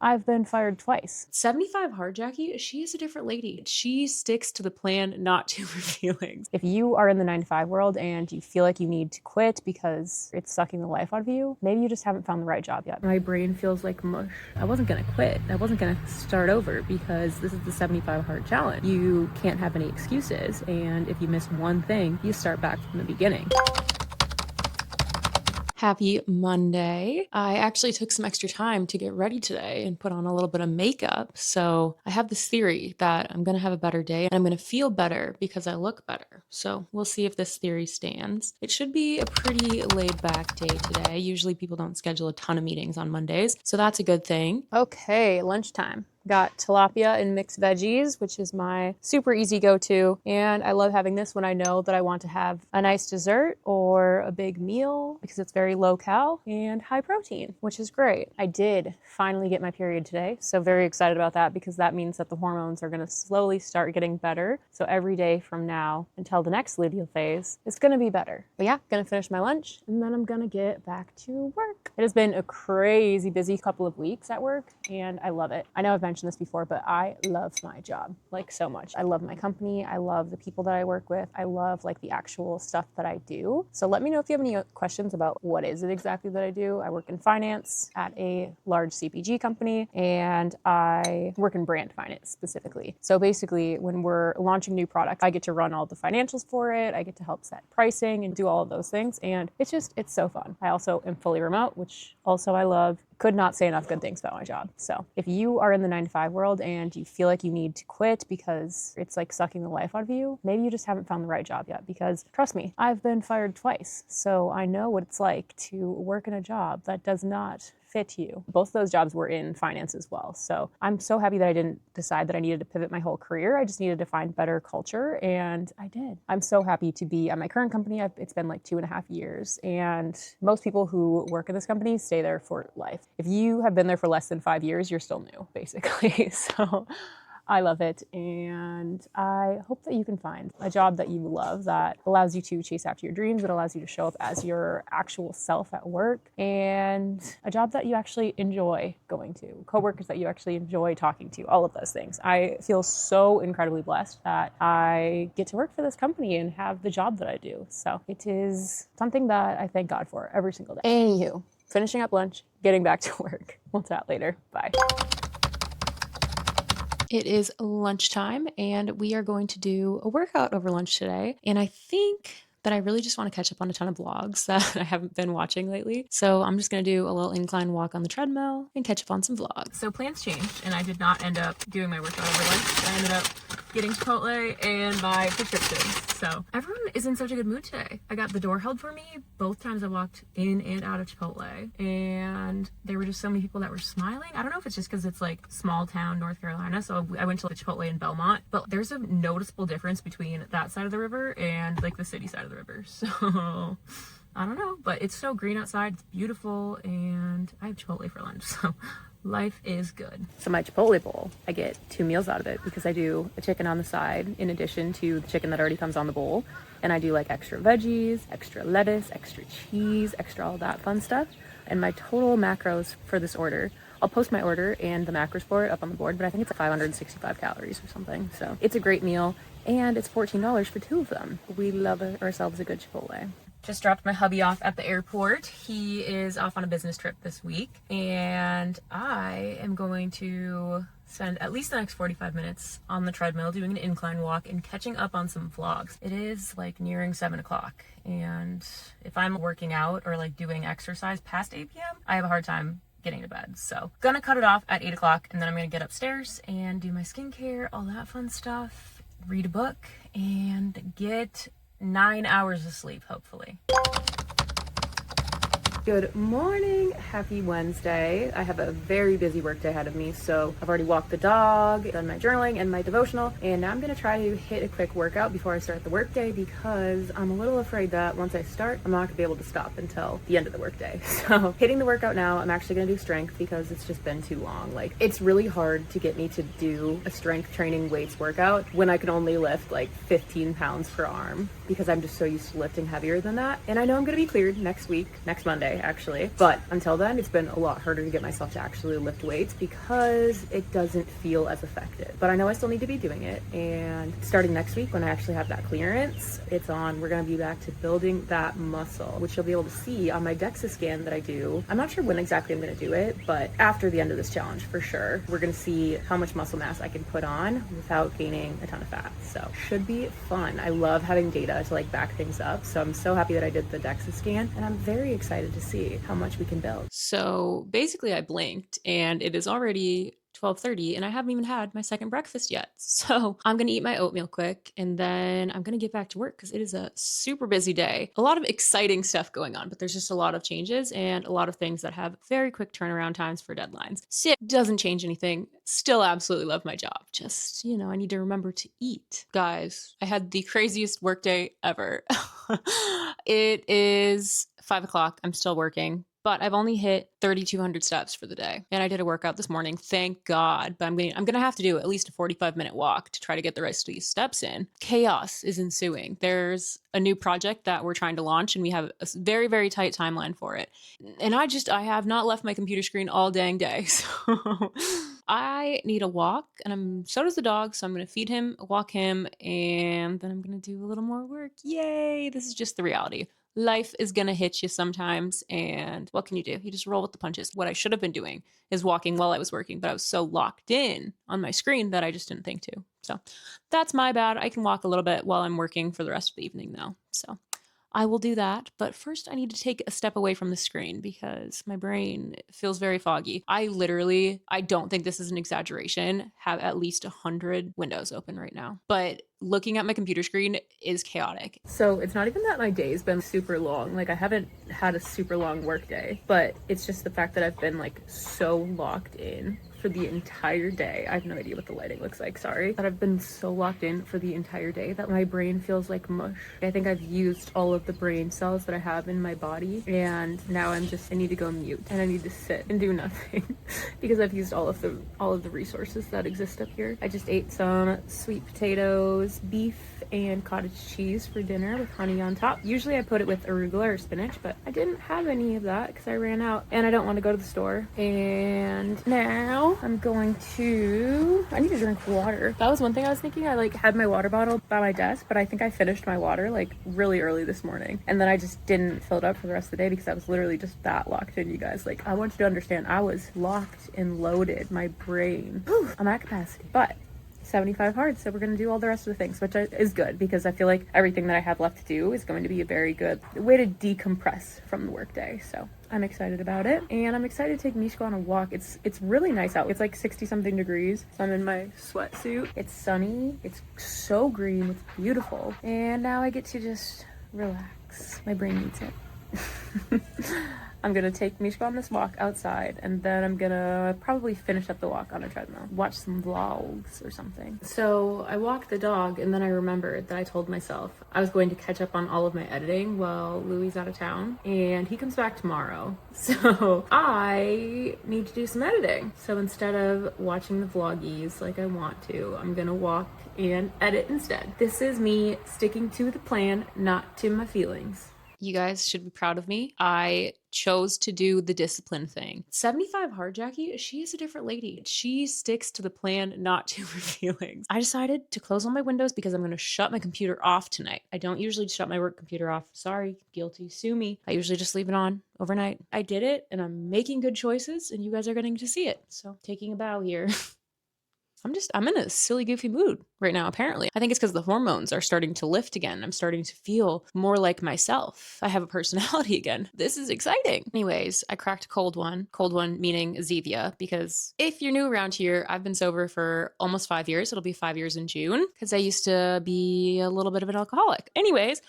I've been fired twice. 75 hard, Jackie, she is a different lady. She sticks to the plan, not to her feelings. If you are in the 9 to 5 world and you feel like you need to quit because it's sucking the life out of you, maybe you just haven't found the right job yet. My brain feels like mush. I wasn't gonna quit. I wasn't gonna start over because this is the 75 hard challenge. You can't have any excuses, and if you miss one thing, you start back from the beginning. Happy Monday. I actually took some extra time to get ready today and put on a little bit of makeup. So I have this theory that I'm going to have a better day and I'm going to feel better because I look better. So we'll see if this theory stands. It should be a pretty laid back day today. Usually people don't schedule a ton of meetings on Mondays, so that's a good thing. Okay, lunchtime. Got tilapia and mixed veggies, which is my super easy go-to. And I love having this when I know that I want to have a nice dessert or a big meal because it's very low cal and high protein, which is great. I did finally get my period today, so very excited about that because that means that the hormones are going to slowly start getting better. So every day from now until the next luteal phase, it's going to be better. But yeah, going to finish my lunch and then I'm going to get back to work. It has been a crazy busy couple of weeks at work and I love it. I know I've mentioned this before, but I love my job like so much. I love my company. I love the people that I work with. I love like the actual stuff that I do. So let me know if you have any questions about what is it exactly that I do. I work in finance at a large CPG company and I work in brand finance specifically. So basically when we're launching new products, I get to run all the financials for it. I get to help set pricing and do all of those things. And it's so fun. I also am fully remote, which also I love. Could not say enough good things about my job. So if you are in the 9 to 5 world and you feel like you need to quit because it's like sucking the life out of you, maybe you just haven't found the right job yet because trust me, I've been fired twice. So I know what it's like to work in a job that does not fit you. Both of those jobs were in finance as well. So I'm so happy that I didn't decide that I needed to pivot my whole career. I just needed to find better culture and I did. I'm so happy to be at my current company. It's been like 2.5 years and most people who work in this company stay there for life. If you have been there for less than 5 years, you're still new basically. So I love it, and I hope that you can find a job that you love that allows you to chase after your dreams, that allows you to show up as your actual self at work, and a job that you actually enjoy going to, coworkers that you actually enjoy talking to, all of those things. I feel so incredibly blessed that I get to work for this company and have the job that I do. So it is something that I thank God for every single day. Anywho, finishing up lunch, getting back to work. We'll chat later. Bye. It is lunchtime and we are going to do a workout over lunch today. And I think that I really just want to catch up on a ton of vlogs that I haven't been watching lately. So I'm just going to do a little incline walk on the treadmill and catch up on some vlogs. So plans changed and I did not end up doing my workout over lunch. I ended up getting Chipotle and my prescriptions. So everyone is in such a good mood today. I got the door held for me both times I walked in and out of Chipotle, and there were just so many people that were smiling. I don't know if it's just because it's like small town North Carolina, so I went to the Chipotle in Belmont, but there's a noticeable difference between that side of the river and like the city side of the river. So I don't know, but it's so green outside, it's beautiful, and I have Chipotle for lunch, so life is good. So my Chipotle bowl, I get 2 meals out of it because I do a chicken on the side in addition to the chicken that already comes on the bowl. And I do like extra veggies, extra lettuce, extra cheese, extra all that fun stuff. And my total macros for this order, I'll post my order and the macros for it up on the board, but I think it's like 565 calories or something. So it's a great meal and it's $14 for 2 of them. We love ourselves a good Chipotle. Just dropped my hubby off at the airport. He is off on a business trip this week, and I am going to spend at least the next 45 minutes on the treadmill doing an incline walk and catching up on some vlogs. It is like nearing 7 o'clock, and if I'm working out or like doing exercise past 8 p.m., I have a hard time getting to bed. So gonna cut it off at 8 o'clock, and then I'm gonna get upstairs and do my skincare, all that fun stuff, read a book, and get 9 hours of sleep, hopefully. Good morning, happy Wednesday. I have a very busy work day ahead of me, so I've already walked the dog, done my journaling and my devotional, and now I'm gonna try to hit a quick workout before I start the workday because I'm a little afraid that once I start, I'm not gonna be able to stop until the end of the workday. So hitting the workout now, I'm actually gonna do strength because it's just been too long. Like, it's really hard to get me to do a strength training weights workout when I can only lift like 15 pounds per arm. because I'm just so used to lifting heavier than that. And I know I'm going to be cleared next week, next Monday actually. But until then, it's been a lot harder to get myself to actually lift weights because it doesn't feel as effective. But I know I still need to be doing it. And starting next week, when I actually have that clearance, it's on. We're going to be back to building that muscle, which you'll be able to see on my DEXA scan that I do. I'm not sure when exactly I'm going to do it, but after the end of this challenge, for sure, we're going to see how much muscle mass I can put on without gaining a ton of fat. So should be fun. I love having data to like back things up. So I'm so happy that I did the DEXA scan, and I'm very excited to see how much we can build. So basically I blinked and it is already 12:30 and I haven't even had my second breakfast yet. So I'm going to eat my oatmeal quick and then I'm going to get back to work because it is a super busy day. A lot of exciting stuff going on, but there's just a lot of changes and a lot of things that have very quick turnaround times for deadlines. So it doesn't change anything. Still absolutely love my job. Just, I need to remember to eat. Guys, I had the craziest workday ever. It is 5 o'clock. I'm still working, but I've only hit 3,200 steps for the day. And I did a workout this morning, thank God. But I'm gonna have to do at least a 45-minute walk to try to get the rest of these steps in. Chaos is ensuing. There's a new project that we're trying to launch, and we have a very, very tight timeline for it. And I have not left my computer screen all dang day. So I need a walk, and so does the dog. So I'm gonna feed him, walk him, and then I'm gonna do a little more work. Yay! This is just the reality. Life is gonna hit you sometimes, and what can you do? You just roll with the punches. What I should have been doing is walking while I was working, but I was so locked in on my screen that I just didn't think to. So that's my bad. I can walk a little bit while I'm working for the rest of the evening though. So I will do that, but first I need to take a step away from the screen because my brain feels very foggy. I don't think this is an exaggeration, have at least 100 windows open right now. But looking at my computer screen is chaotic. So it's not even that my day's been super long. Like I haven't had a super long work day, but it's just the fact that I've been like so locked in for the entire day. I have no idea what the lighting looks like, sorry. But I've been so locked in for the entire day that my brain feels like mush. I think I've used all of the brain cells that I have in my body, and now I need to go mute and I need to sit and do nothing because I've used all of the resources that exist up here. I just ate some sweet potatoes, beef, and cottage cheese for dinner with honey on top. Usually I put it with arugula or spinach, but I didn't have any of that because I ran out and I don't want to go to the store. And now I need to drink water. That was one thing I was thinking. I had my water bottle by my desk, but I think I finished my water really early this morning. And then I just didn't fill it up for the rest of the day because I was literally just that locked in, you guys. I want you to understand, I was locked and loaded. My brain, I'm at capacity. But 75 hard, so we're going to do all the rest of the things, which is good because I feel like everything that I have left to do is going to be a very good way to decompress from the workday. So I'm excited about it, and I'm excited to take Mishka on a walk. It's really nice out. It's 60 something degrees, so I'm in my sweatsuit. It's sunny, it's so green, it's beautiful, and now I get to just relax. My brain needs it. I'm gonna take Mishka on this walk outside, and then I'm gonna probably finish up the walk on a treadmill, watch some vlogs or something. So I walk the dog, and then I remembered that I told myself I was going to catch up on all of my editing while Louie's out of town, and he comes back tomorrow. So I need to do some editing. So instead of watching the vloggies like I want to, I'm gonna walk and edit instead. This is me sticking to the plan, not to my feelings. You guys should be proud of me. I chose to do the discipline thing. 75 hard, Jackie, she is a different lady. She sticks to the plan, not to her feelings. I decided to close all my windows because I'm going to shut my computer off tonight. I don't usually shut my work computer off. Sorry, guilty, sue me. I usually just leave it on overnight. I did it, and I'm making good choices, and you guys are getting to see it. So taking a bow here. I'm in a silly, goofy mood right now, apparently. I think it's because the hormones are starting to lift again. I'm starting to feel more like myself. I have a personality again. This is exciting. Anyways, I cracked a cold one meaning Zevia, because if you're new around here, I've been sober for almost 5 years. It'll be 5 years in June, because I used to be a little bit of an alcoholic. Anyways,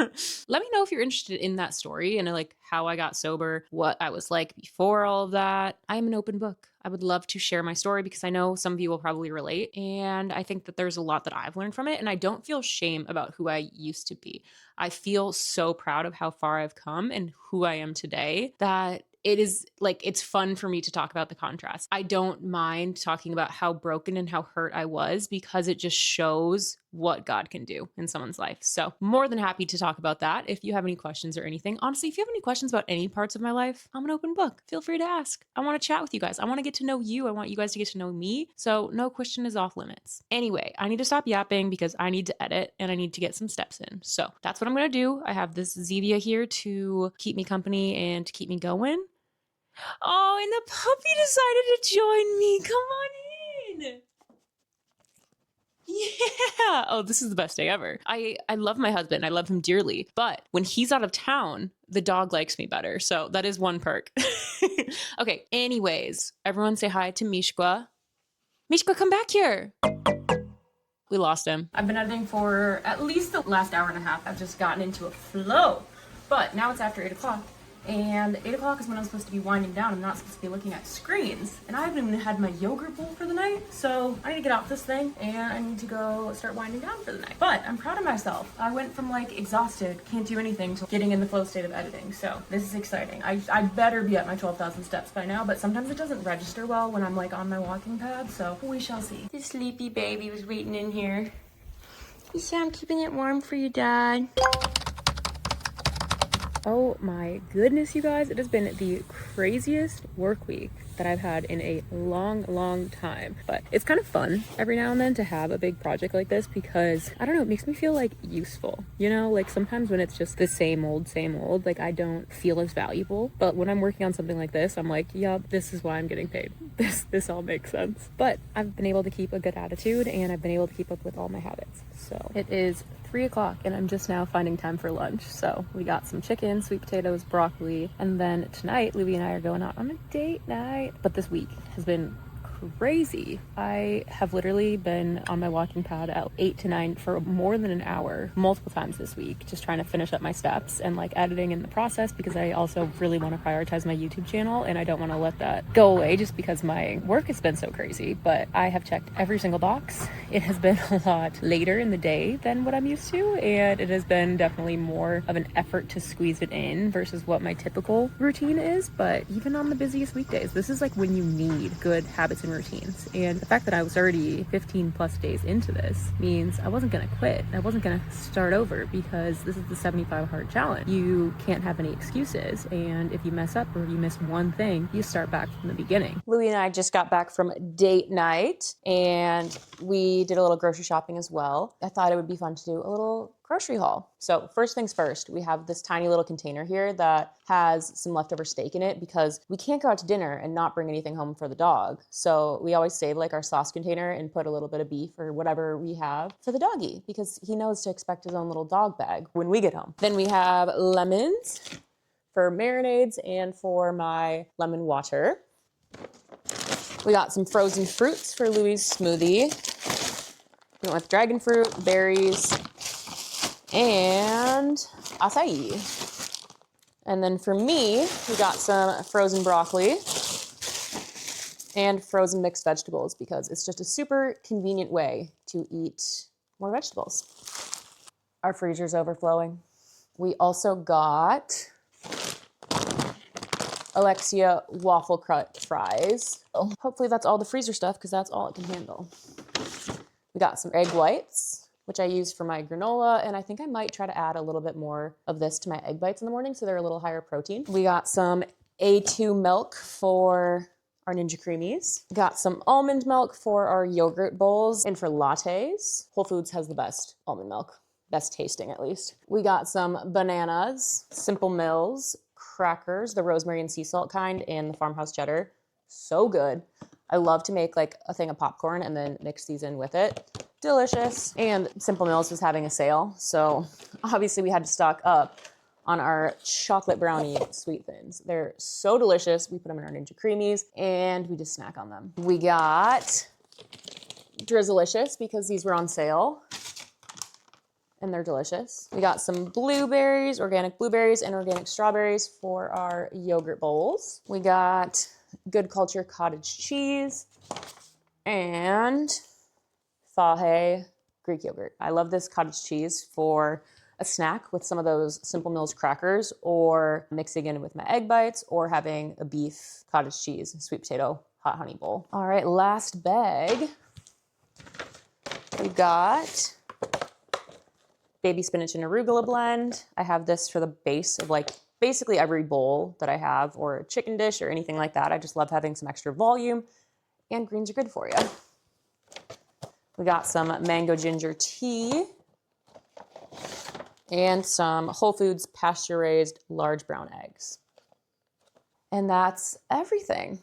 let me know if you're interested in that story and how I got sober, what I was like before all of that. I'm an open book. I would love to share my story because I know some of you will probably relate. And I think that there's a lot that I've learned from it. And I don't feel shame about who I used to be. I feel so proud of how far I've come and who I am today that it's fun for me to talk about the contrast. I don't mind talking about how broken and how hurt I was because it just shows what God can do in someone's life. So more than happy to talk about that. If you have any questions or anything, honestly, if you have any questions about any parts of my life, I'm an open book. Feel free to ask. I want to chat with you guys. I want to get to know you. I want you guys to get to know me. So no question is off limits. Anyway, I need to stop yapping because I need to edit and I need to get some steps in. So that's what I'm going to do. I have this Zevia here to keep me company and to keep me going. Oh, and the puppy decided to join me. Come on in. Yeah. Oh, this is the best day ever. I love my husband. I love him dearly. But when he's out of town, the dog likes me better. So that is one perk. Okay. Anyways, everyone say hi to Mishka. Mishka, come back here. We lost him. I've been editing for at least the last hour and a half. I've just gotten into a flow. But now it's after 8 o'clock. And 8 o'clock is when I'm supposed to be winding down. I'm not supposed to be looking at screens. And I haven't even had my yogurt bowl for the night. So I need to get off this thing and I need to go start winding down for the night. But I'm proud of myself. I went from like exhausted, can't do anything, to getting in the flow state of editing. So this is exciting. I better be at my 12,000 steps by now, but sometimes it doesn't register well when I'm like on my walking pad. So we shall see. This sleepy baby was waiting in here. You say I'm keeping it warm for you, Dad. Oh my goodness, you guys, it has been the craziest work week that I've had in a long time. But it's kind of fun every now and then to have a big project like this because, I don't know, it makes me feel like useful. You know, like sometimes when it's just the same old, like I don't feel as valuable. But when I'm working on something like this, I'm like, yup, this is why I'm getting paid. This all makes sense. But I've been able to keep a good attitude and I've been able to keep up with all my habits. So it is 3 o'clock and I'm just now finding time for lunch. So we got some chicken, sweet potatoes, broccoli, and then tonight Louie and I are going out on a date night. But this week has been crazy. I have literally been on my walking pad at 8 to 9 for more than an hour multiple times this week, just trying to finish up my steps and like editing in the process because I also really want to prioritize my YouTube channel and I don't want to let that go away just because my work has been so crazy. But I have checked every single box. It has been a lot later in the day than what I'm used to, and it has been definitely more of an effort to squeeze it in versus what my typical routine is. But even on the busiest weekdays, this is like when you need good habits and routines. And the fact that I was already 15 plus days into this means I wasn't gonna quit. I wasn't gonna start over because this is the 75 hard challenge. You can't have any excuses, and if you mess up or you miss one thing, you start back from the beginning. Louie and I just got back from date night and we did a little grocery shopping as well. I thought it would be fun to do a little grocery haul. So first things first, we have this tiny little container here that has some leftover steak in it because we can't go out to dinner and not bring anything home for the dog. So we always save like our sauce container and put a little bit of beef or whatever we have for the doggy because he knows to expect his own little dog bag when we get home. Then we have lemons for marinades and for my lemon water. We got some frozen fruits for Louie's smoothie. We went with dragon fruit, berries, and acai. And then for me, we got some frozen broccoli and frozen mixed vegetables because it's just a super convenient way to eat more vegetables. Our freezer's overflowing. We also got Alexia waffle cut fries. Oh, hopefully that's all the freezer stuff because that's all it can handle. We got some egg whites, which I use for my granola, and I think I might try to add a little bit more of this to my egg bites in the morning so they're a little higher protein. We got some A2 milk for our Ninja Creamies. Got some almond milk for our yogurt bowls and for lattes. Whole Foods has the best almond milk, best tasting at least. We got some bananas, Simple Mills, crackers, the rosemary and sea salt kind, and the farmhouse cheddar. So good. I love to make like a thing of popcorn and then mix these in with it. Delicious. And Simple Mills was having a sale, so obviously we had to stock up on our chocolate brownie sweet thins. They're so delicious. We put them in our Ninja Creamies and we just snack on them. We got Drizzlicious because these were on sale and they're delicious. We got some blueberries, organic blueberries and organic strawberries for our yogurt bowls. We got Good Culture cottage cheese and Fahe Greek yogurt. I love this cottage cheese for a snack with some of those Simple Mills crackers or mixing in with my egg bites or having a beef cottage cheese sweet potato hot honey bowl. All right, last bag. We got baby spinach and arugula blend. I have this for the base of like basically every bowl that I have, or a chicken dish or anything like that. I just love having some extra volume, and greens are good for you. We got some mango ginger tea and some Whole Foods pasture raised large brown eggs. And that's everything.